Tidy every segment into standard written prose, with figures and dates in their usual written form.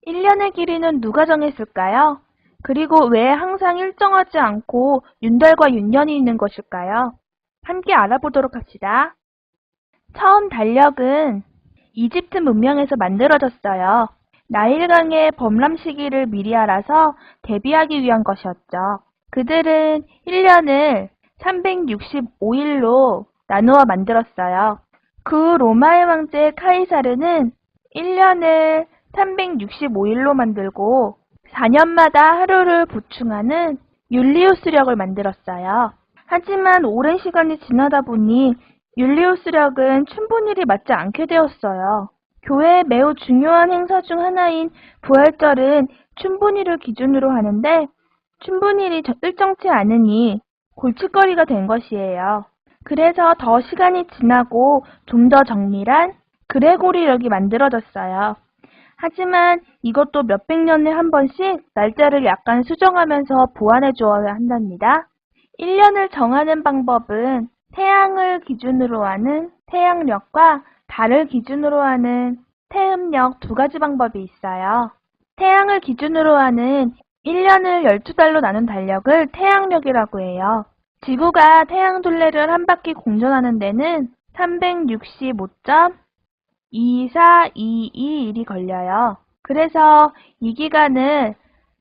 1년의 길이는 누가 정했을까요? 그리고 왜 항상 일정하지 않고 윤달과 윤년이 있는 것일까요? 함께 알아보도록 합시다. 처음 달력은 이집트 문명에서 만들어졌어요. 나일강의 범람 시기를 미리 알아서 대비하기 위한 것이었죠. 그들은 1년을 365일로 나누어 만들었어요. 그 로마의 황제 카이사르는 1년을 365일로 만들고 4년마다 하루를 보충하는 율리우스력을 만들었어요. 하지만 오랜 시간이 지나다 보니 율리우스력은 춘분일이 맞지 않게 되었어요. 교회의 매우 중요한 행사 중 하나인 부활절은 춘분일을 기준으로 하는데 춘분일이 일정치 않으니 골칫거리가 된 것이에요. 그래서 더 시간이 지나고 좀 더 정밀한 그레고리력이 만들어졌어요. 하지만 이것도 몇백 년에 한 번씩 날짜를 약간 수정하면서 보완해 주어야 한답니다. 1년을 정하는 방법은 태양을 기준으로 하는 태양력과 달을 기준으로 하는 태음력 두 가지 방법이 있어요. 태양을 기준으로 하는 1년을 12달로 나눈 달력을 태양력이라고 해요. 지구가 태양 둘레를 한 바퀴 공전하는 데는 365.2422일이 걸려요. 그래서 이 기간을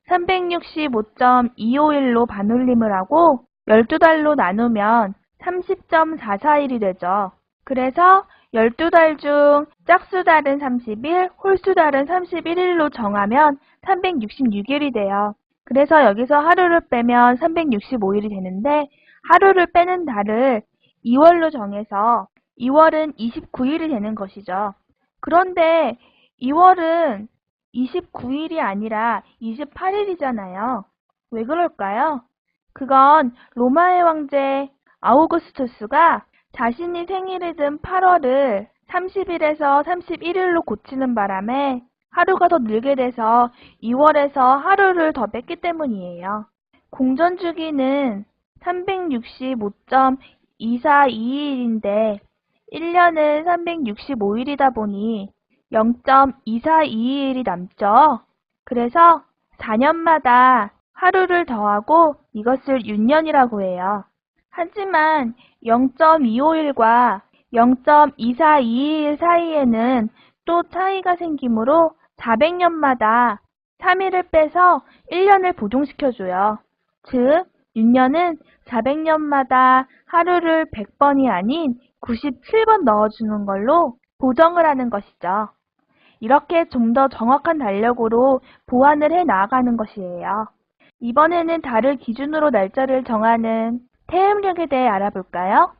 365.251로 반올림을 하고 12달로 나누면 30.44일이 되죠. 그래서 12달 중 짝수달은 30일, 홀수달은 31일로 정하면 366일이 돼요. 그래서 여기서 하루를 빼면 365일이 되는데 하루를 빼는 달을 2월로 정해서 2월은 29일이 되는 것이죠. 그런데 2월은 29일이 아니라 28일이잖아요. 왜 그럴까요? 그건 로마의 황제 아우구스투스가 자신이 생일이 든 8월을 30일에서 31일로 고치는 바람에 하루가 더 늘게 돼서 2월에서 하루를 더 뺐기 때문이에요. 공전주기는 365.2422일인데 1년은 365일이다 보니 0.2422일이 남죠. 그래서 4년마다 하루를 더하고 이것을 윤년이라고 해요. 하지만 0.25일과 0.2422일 사이에는 또 차이가 생기므로 400년마다 3일을 빼서 1년을 보존시켜줘요. 즉, 윤년은 400년마다 하루를 100번이 아닌 97번 넣어주는 걸로 보정을 하는 것이죠. 이렇게 좀 더 정확한 달력으로 보완을 해 나아가는 것이에요. 이번에는 달을 기준으로 날짜를 정하는 태음력에 대해 알아볼까요?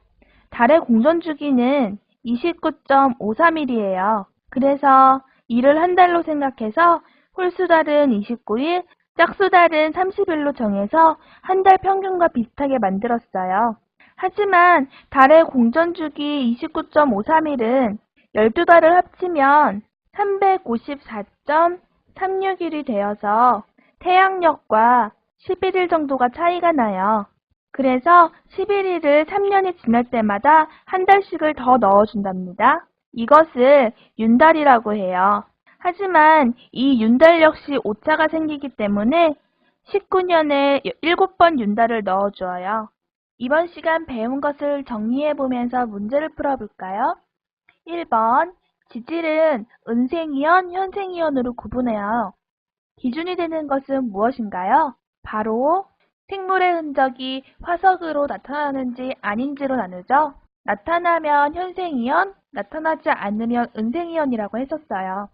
달의 공전주기는 29.53일이에요. 그래서 이를 한 달로 생각해서 홀수달은 29일, 짝수달은 30일로 정해서 한 달 평균과 비슷하게 만들었어요. 하지만 달의 공전주기 29.53일은 12달을 합치면 354.36일이 되어서 태양력과 11일 정도가 차이가 나요. 그래서 11일을 3년이 지날 때마다 한 달씩을 더 넣어준답니다. 이것을 윤달이라고 해요. 하지만 이 윤달 역시 오차가 생기기 때문에 19년에 7번 윤달을 넣어주어요. 이번 시간 배운 것을 정리해보면서 문제를 풀어볼까요? 1번 지질은 은생이연, 현생이연으로 구분해요. 기준이 되는 것은 무엇인가요? 바로 생물의 흔적이 화석으로 나타나는지 아닌지로 나누죠. 나타나면 현생이연, 나타나지 않으면 은생이연이라고 했었어요.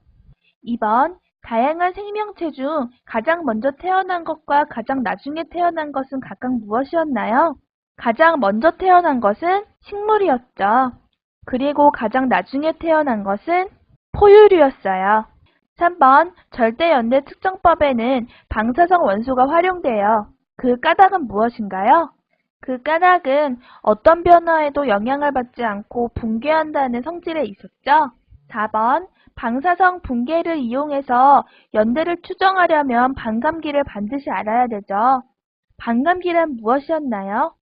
2번 다양한 생명체 중 가장 먼저 태어난 것과 가장 나중에 태어난 것은 각각 무엇이었나요? 가장 먼저 태어난 것은 식물이었죠. 그리고 가장 나중에 태어난 것은 포유류였어요. 3번 절대연대 측정법에는 방사성 원소가 활용돼요. 그 까닭은 무엇인가요? 그 까닭은 어떤 변화에도 영향을 받지 않고 붕괴한다는 성질에 있었죠. 4번 방사성 붕괴를 이용해서 연대를 추정하려면 반감기를 반드시 알아야 되죠. 반감기란 무엇이었나요?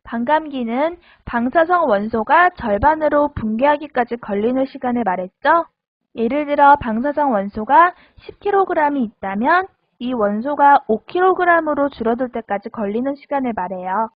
반감기는 방사성 원소가 절반으로 붕괴하기까지 걸리는 시간을 말했죠. 예를 들어 방사성 원소가 10kg이 있다면 이 원소가 5kg으로 줄어들 때까지 걸리는 시간을 말해요.